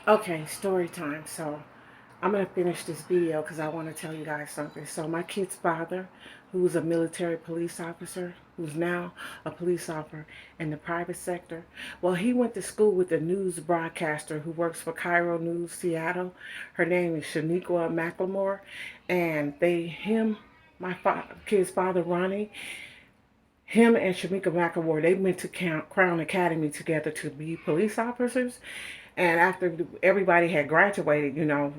Okay, story time. So I'm going to finish this video because I want to tell you guys something. So my kid's father, who was a military police officer, who's now a police officer in the private sector, well, he went to school with a news broadcaster who works for Cairo News Seattle. Her name is Shaniqua McLemore. And my kid's father, Ronnie, him and Shamika McAwar, they went to Crown Academy together to be police officers. And after everybody had graduated,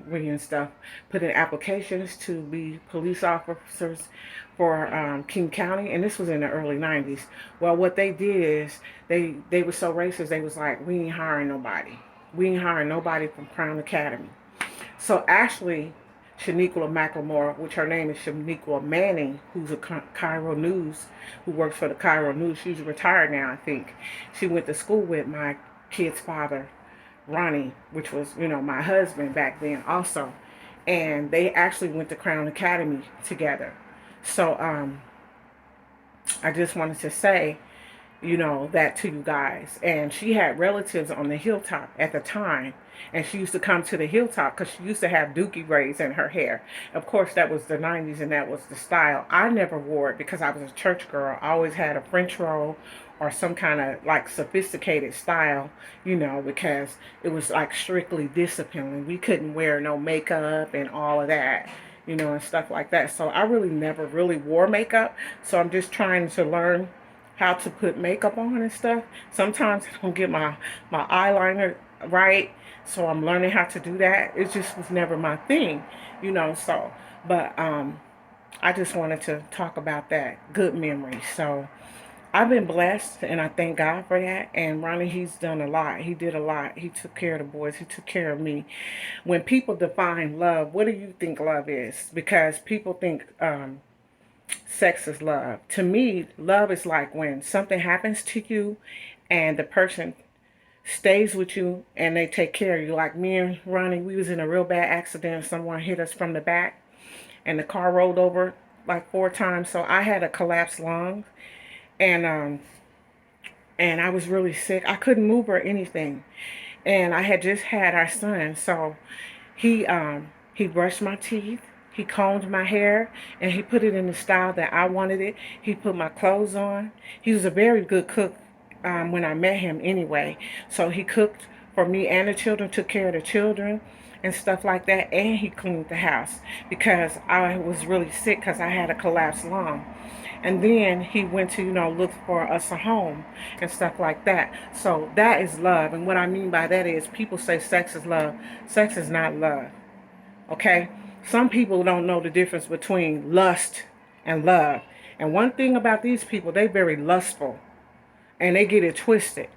reading stuff, put in applications to be police officers for King County, and this was in the early '90s. Well, what they did is they were so racist. They was like, we ain't hiring nobody. We ain't hiring nobody from Crown Academy. So actually, Shaniqua McLemore, which her name is Shaniqua Manning, who's a Cairo News, who works for the Cairo News. She's retired now, I think. She went to school with my kid's father, Ronnie, which was, my husband back then also. And they actually went to Crown Academy together. So I just wanted to say, that to you guys. And she had relatives on the hilltop at the time. And she used to come to the hilltop because she used to have dookie braids in her hair. Of course, that was the '90s and that was the style. I never wore it because I was a church girl. I always had a French roll or some kind of like sophisticated style, because it was like strictly discipline. We couldn't wear no makeup and all of that, and stuff like that. So I really never really wore makeup. So I'm just trying to learn how to put makeup on and stuff. Sometimes I don't get my eyeliner right, so I'm learning how to do that. It just was never my thing, so but I just wanted to talk about that good memory. So I've been blessed and I thank God for that. And Ronnie, he's done a lot. He did a lot. He took care of the boys. He took care of me. When people define love, what do you think love is? Because people think sex is love. To me, love is like when something happens to you and the person stays with you and they take care of you. Like me and Ronnie, we was in a real bad accident. Someone hit us from the back and the car rolled over like 4 times. So I had a collapsed lung and I was really sick. I couldn't move or anything. And I had just had our son. So he brushed my teeth. He combed my hair and he put it in the style that I wanted it. He put my clothes on. He was a very good cook when I met him anyway. So he cooked for me and the children, took care of the children and stuff like that. And he cleaned the house because I was really sick because I had a collapsed lung. And then he went to, look for us a home and stuff like that. So that is love. And what I mean by that is people say sex is love. Sex is not love. Okay? Some people don't know the difference between lust and love. And one thing about these people, they very lustful and they get it twisted.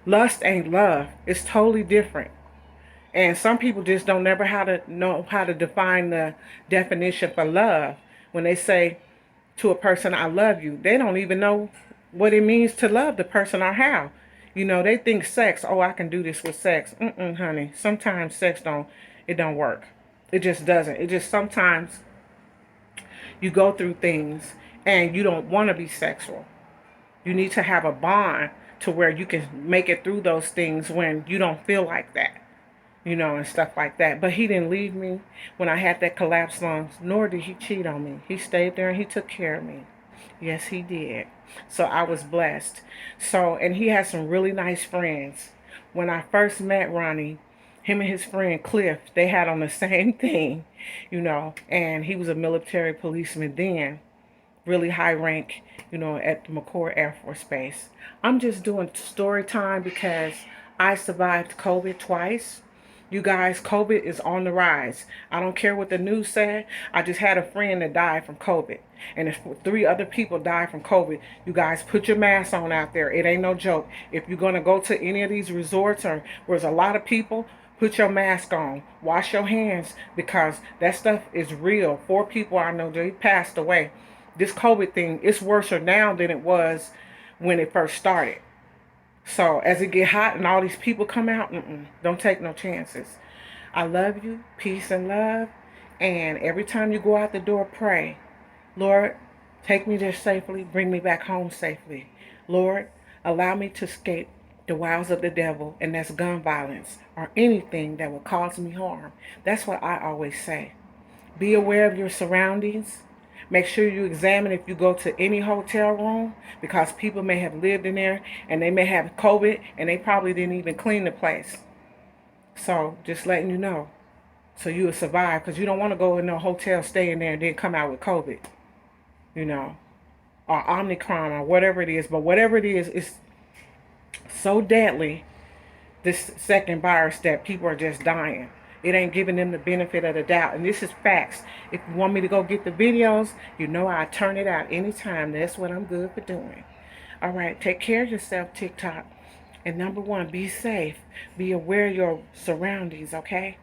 Lust ain't love. It's totally different. And some people just don't never know how to define the definition for love. When they say to a person, I love you, they don't even know what it means to love the person or how. They think sex, oh, I can do this with sex. Honey. Sometimes sex don't work. It just doesn't. It just sometimes you go through things and you don't want to be sexual. You need to have a bond to where you can make it through those things when you don't feel like that, and stuff like that. But he didn't leave me when I had that collapsed lungs, nor did he cheat on me. He stayed there and he took care of me. Yes, he did. So I was blessed. So, and he has some really nice friends. When I first met Ronnie, him and his friend Cliff, they had on the same thing, and he was a military policeman then, really high rank, at the McCord Air Force Base. I'm just doing story time because I survived COVID twice. You guys, COVID is on the rise. I don't care what the news said. I just had a friend that died from COVID. And if 3 other people died from COVID, you guys put your mask on out there. It ain't no joke. If you're going to go to any of these resorts or where there's a lot of people, put your mask on. Wash your hands because that stuff is real. 4 people I know, they passed away. This COVID thing, it's worse now than it was when it first started. So as it get hot and all these people come out, don't take no chances. I love you, peace and love. And every time you go out the door, pray, Lord, take me there safely, bring me back home safely. Lord, allow me to escape the wiles of the devil, and that's gun violence or anything that will cause me harm. That's what I always say. Be aware of your surroundings. Make sure you examine if you go to any hotel room, because people may have lived in there and they may have COVID and they probably didn't even clean the place. So just letting you know, so you will survive, because you don't want to go in no hotel, stay in there, and then come out with COVID, you know, or Omicron or whatever it is. But whatever it is, it's so deadly, this second virus, that people are just dying. It ain't giving them the benefit of the doubt. And this is facts. If you want me to go get the videos, you know I turn it out anytime. That's what I'm good for doing. All right, take care of yourself, TikTok. And number one, be safe. Be aware of your surroundings, okay?